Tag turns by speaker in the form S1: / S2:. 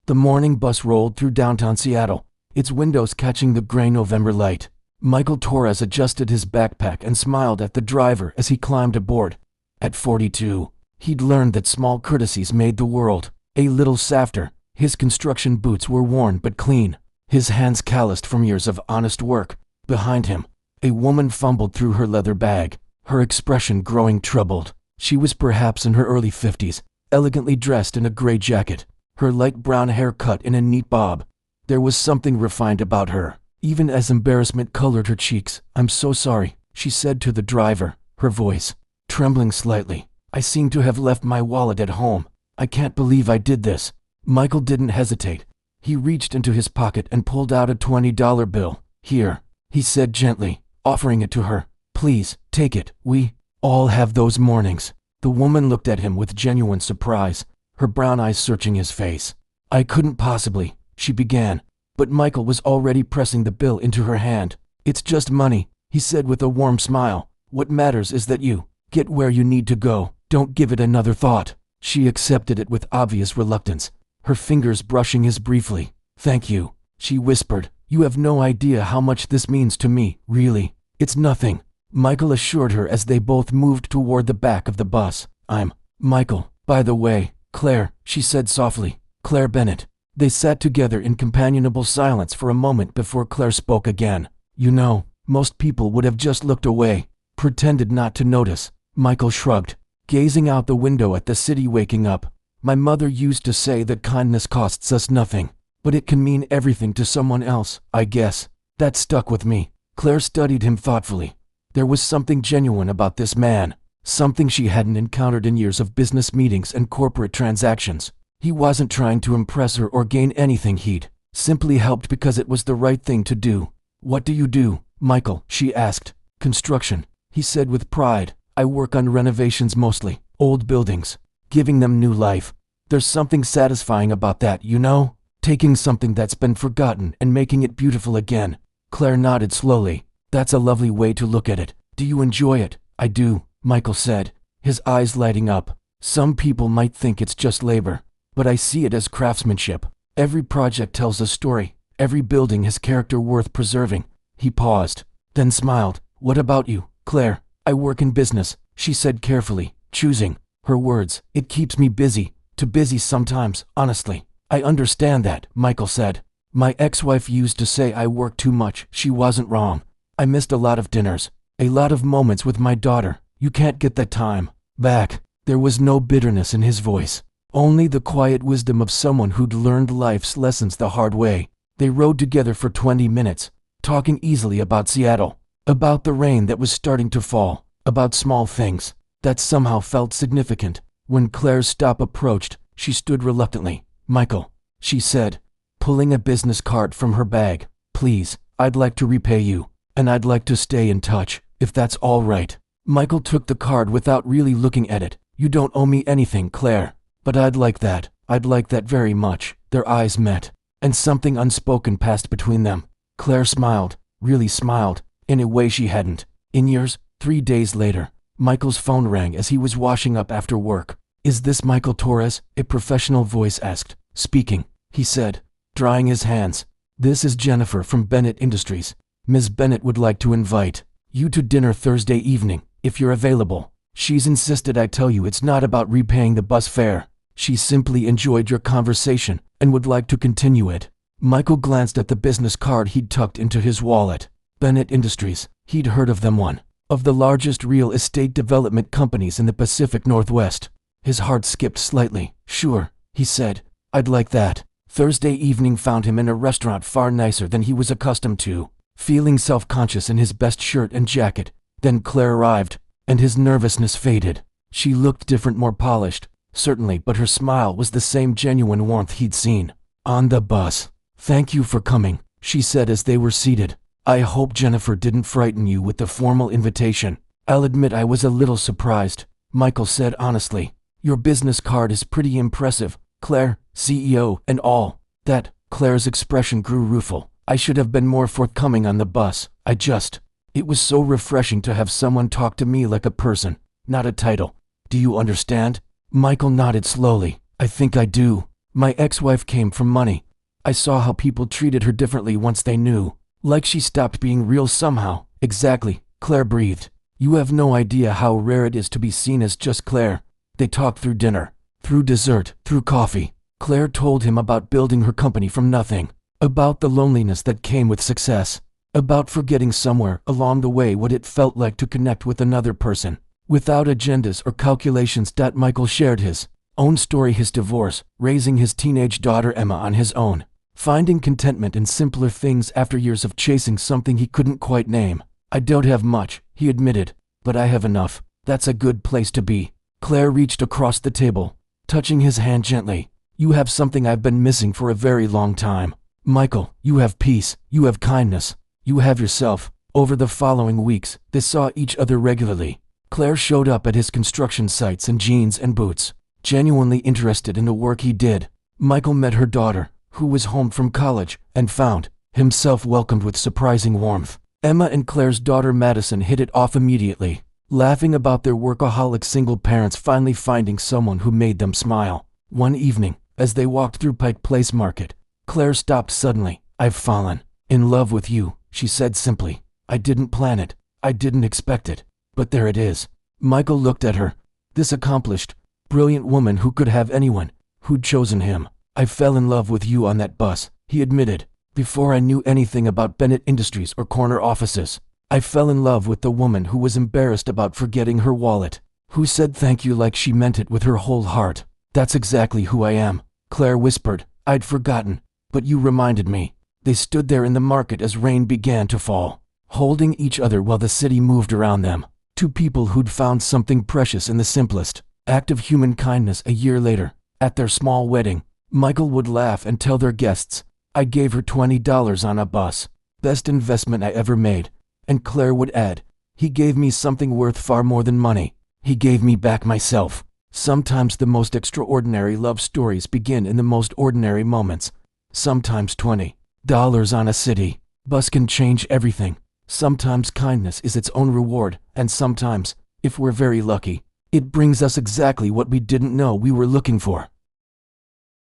S1: The morning bus rolled through downtown Seattle, its windows catching the gray November light. Michael Torres adjusted his backpack and smiled at the driver as he climbed aboard. At 42, he'd learned that small courtesies made the world a little softer. His construction boots were worn but clean, his hands calloused from years of honest work. Behind him, a woman fumbled through her leather bag, her expression growing troubled. She was perhaps in her early 50s, elegantly dressed in a gray jacket, her light brown hair cut in a neat bob. There was something refined about her, even as embarrassment colored her cheeks. "I'm so sorry," she said to the driver, her voice trembling slightly. "I seem to have left my wallet at home. I can't believe I did this." Michael didn't hesitate. He reached into his pocket and pulled out a $20 bill. "Here," he said gently, offering it to her. "Please, take it. We all have those mornings." The woman looked at him with genuine surprise, her brown eyes searching his face. "I couldn't possibly," she began, but Michael was already pressing the bill into her hand. "It's just money," he said with a warm smile. "What matters is that you get where you need to go. Don't give it another thought." She accepted it with obvious reluctance, her fingers brushing his briefly. "Thank you," she whispered. "You have no idea how much this means to me, really." "It's nothing," Michael assured her as they both moved toward the back of the bus. "I'm Michael, by the way, Claire," she said softly. "Claire Bennett." They sat together in companionable silence for a moment before Claire spoke again. "You know, most people would have just looked away, pretended not to notice." Michael shrugged, gazing out the window at the city waking up. "My mother used to say that kindness costs us nothing, but it can mean everything to someone else, I guess." That stuck with me. Claire studied him thoughtfully. There was something genuine about this man, something she hadn't encountered in years of business meetings and corporate transactions. He wasn't trying to impress her or gain anything, he'd simply helped because it was the right thing to do. "What do you do, Michael?" she asked. "Construction," he said with pride. "I work on renovations mostly, old buildings, giving them new life. There's something satisfying about that, you know? Taking something that's been forgotten and making it beautiful again." Claire nodded slowly. "That's a lovely way to look at it. Do you enjoy it?" "I do," Michael said, his eyes lighting up. "Some people might think it's just labor, but I see it as craftsmanship. Every project tells a story. Every building has character worth preserving." He paused, then smiled. "What about you, Claire?" "I work in business," she said carefully, choosing her words. "It keeps me busy, too busy sometimes, honestly." "I understand that," Michael said. "My ex-wife used to say I work too much." She wasn't wrong. "I missed a lot of dinners, a lot of moments with my daughter. You can't get that time back." There was no bitterness in his voice, only the quiet wisdom of someone who'd learned life's lessons the hard way. They rode together for 20 minutes, talking easily about Seattle, about the rain that was starting to fall, about small things that somehow felt significant. When Claire's stop approached, she stood reluctantly. "Michael," she said, pulling a business card from her bag, "please, I'd like to repay you, and I'd like to stay in touch, if that's all right." Michael took the card without really looking at it. "You don't owe me anything, Claire, but I'd like that very much." Their eyes met, and something unspoken passed between them. Claire smiled, really smiled, in a way she hadn't in years. 3 days later, Michael's phone rang as he was washing up after work. "Is this Michael Torres?" a professional voice asked. "Speaking," he said, drying his hands. "This is Jennifer from Bennett Industries. Ms. Bennett would like to invite you to dinner Thursday evening, if you're available. She's insisted I tell you it's not about repaying the bus fare. She simply enjoyed your conversation and would like to continue it." Michael glanced at the business card he'd tucked into his wallet. Bennett Industries, he'd heard of them, one of the largest real estate development companies in the Pacific Northwest. His heart skipped slightly. "Sure," he said, "I'd like that." Thursday evening found him in a restaurant far nicer than he was accustomed to, feeling self-conscious in his best shirt and jacket. Then Claire arrived, and his nervousness faded. She looked different, more polished, certainly, but her smile was the same genuine warmth he'd seen on the bus. "Thank you for coming," she said as they were seated. "I hope Jennifer didn't frighten you with the formal invitation." "I'll admit I was a little surprised," Michael said honestly. "Your business card is pretty impressive, Claire, CEO and all that." Claire's expression grew rueful. "I should have been more forthcoming on the bus. It was so refreshing to have someone talk to me like a person, not a title. Do you understand?" Michael nodded slowly. "I think I do." My ex-wife came from money. I saw how people treated her differently once they knew. Like she stopped being real somehow. Exactly, Claire breathed. You have no idea how rare it is to be seen as just Claire. They talked through dinner, through dessert, through coffee. Claire told him about building her company from nothing, about the loneliness that came with success, about forgetting somewhere along the way what it felt like to connect with another person, without agendas or calculations. Michael shared his own story, his divorce, raising his teenage daughter Emma on his own, finding contentment in simpler things after years of chasing something he couldn't quite name. I don't have much, he admitted, but I have enough. That's a good place to be. Claire reached across the table, touching his hand gently. You have something I've been missing for a very long time. Michael, you have peace, you have kindness, you have yourself. Over the following weeks, they saw each other regularly. Claire showed up at his construction sites in jeans and boots, genuinely interested in the work he did. Michael met her daughter, who was home from college, and found himself welcomed with surprising warmth. Emma and Claire's daughter Madison hit it off immediately, laughing about their workaholic single parents finally finding someone who made them smile. One evening, as they walked through Pike Place Market, Claire stopped suddenly. I've fallen in love with you, she said simply. I didn't plan it. I didn't expect it. But there it is. Michael looked at her. This accomplished, brilliant woman who could have anyone, who'd chosen him. I fell in love with you on that bus, he admitted. Before I knew anything about Bennett Industries or corner offices, I fell in love with the woman who was embarrassed about forgetting her wallet, who said thank you like she meant it with her whole heart. That's exactly who I am, Claire whispered. I'd forgotten, but you reminded me. They stood there in the market as rain began to fall, holding each other while the city moved around them. Two people who'd found something precious in the simplest act of human kindness. A year later, at their small wedding, Michael would laugh and tell their guests, I gave her $20 on a bus. Best investment I ever made. And Claire would add, he gave me something worth far more than money. He gave me back myself. Sometimes the most extraordinary love stories begin in the most ordinary moments. Sometimes $20 on a city bus can change everything. Sometimes kindness is its own reward, and sometimes, if we're very lucky, it brings us exactly what we didn't know we were looking for.